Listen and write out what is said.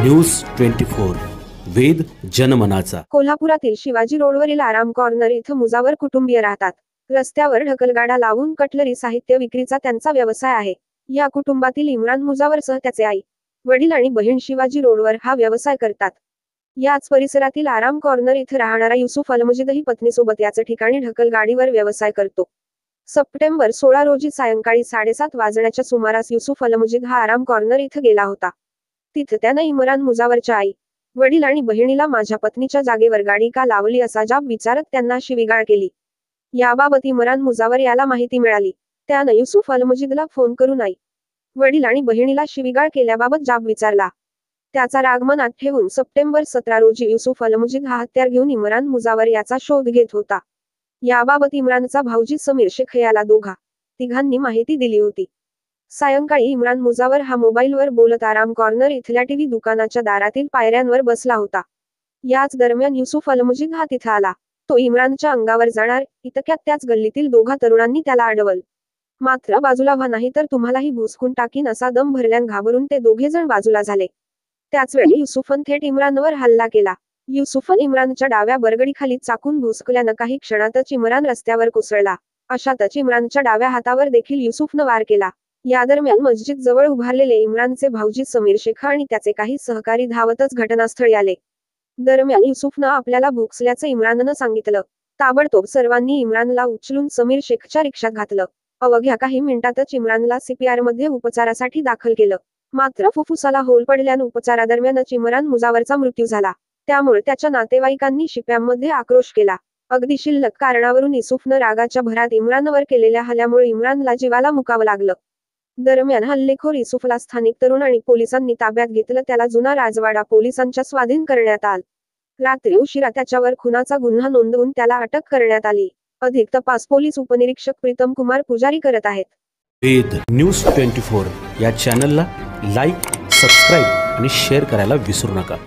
News 24 वेद जनमनाचा। कोल्हापुरातील शिवाजी रोडवरील आराम कॉर्नर इथं मुजावर कुटुंबीय राहतात। रस्त्यावर ढकलगाडा लावून कटलरी साहित्य विक्रीचा त्यांचा व्यवसाय आहे। या कुटुंबातील इम्रान मुजावरसह त्याचे आई, वडील आणि बहीण शिवाजी रोडवर हा व्यवसाय करतात। याच परिसरातील आराम कॉर्नर इथं राहणारा युसुफ अलमजीदही पत्नीसोबत याच ठिकाणी ढकलगाडीवर व्यवसाय करतो। सप्टेंबर 16 रोजी सायंकाळी 7:30 वाजण्याच्या सुमारास युसुफ अलमजीद हा आराम कॉर्नर इथं गेला होता। तिथं त्यानं इम्रान मुजावरच्या आई, वडील आणि बहिणीला माझ्या पत्नीच्या जागेवर गाडी का लावली असा जाब विचारत त्यांना शिवीगाळ केली। याबाबत इम्रान मुजावर याला माहिती मिळाली। त्यानं युसुफ अलमजीदला फोन करून आई, वडील आणि बहिणीला शिवीगाळ केल्याबाबत जाब विचारला। त्याचा राग मनात ठेवून सप्टेंबर 17 रोजी युसुफ अलमजीद हा हत्यार घेऊन इम्रान मुजावर याचा शोध घेत होता। याबाबत इम्रानचा भाऊजी समीर शेख याला तिघांनी माहिती दिली होती। सायंकाळी इम्रान मुजावर हा मोबाईलवर बोलत आराम कॉर्नर इथल्या टीव्ही दुकानाच्या दारातील पायऱ्यांवर बसला होता। याच दरम्यान युसुफ अलमजीद हा तिथं आला। तो इम्रानच्या अंगावर जाणार इतक्यात त्याच गल्लीतील दोघा तरुणांनी त्याला अडवलं। मात्र बाजूला व्हा नाही तर तुम्हालाही भुसकून टाकीन असा दम भरल्यान घाबरून ते दोघेजण बाजूला झाले। त्याचवेळी युसुफन थेट इम्रानवर हल्ला केला। युसुफन इम्रानच्या डाव्या बरगडीखाली चाकून भुसकल्यानं काही क्षणातच इम्रान रस्त्यावर कोसळला। अशातच इम्रानच्या डाव्या हातावर देखील युसुफनं वार केला। या दरम्यान मस्जिद जवळ उभारलेले इम्रानचे भाऊजी समीर शेख आणि त्याचे काही सहकारी धावतच घटनास्थळी आले। दरम्यान युसुफनं आपल्याला भुसल्याचं इम्राननं सांगितलं। ताबडतोब सर्वांनी इम्रानला उचलून समीर शेखच्या रिक्षात घातलं। अवघ्या काही मिनिटातच इम्रानला CPR मध्ये उपचारासाठी दाखल केलं। मात्र फुफ्फुसाला होल पडल्यानं उपचारादरम्यानच इम्रान मुजावरचा मृत्यू झाला। त्यामुळे त्याच्या नातेवाईकांनी शिप्यामध्ये आक्रोश केला। अगदी क्षुल्लक कारणावरून युसुफनं रागाच्या भरात इम्रानवर केलेल्या हल्ल्यामुळे इम्रानला जीवाला मुकावं लागलं। दरम्यान हल्लेखोर युसुफला स्थानिक तरुणांनी पोलिसांनी ताब्यात घेतलं। त्याला जुना राजवाडा पोलिसांच्या स्वाधीन करण्यात आलं। रात्री उशिरा त्याच्यावर खुनाचा गुन्हा नोंदवून त्याला अटक करण्यात आली। अधिक तपास पोलीस उपनिरीक्षक प्रीतम कुमार पुजारी करत आहेत। वेद न्यूज 24 या चॅनलला लाईक, सबस्क्राईब आणि शेअर करायला विसरू नका।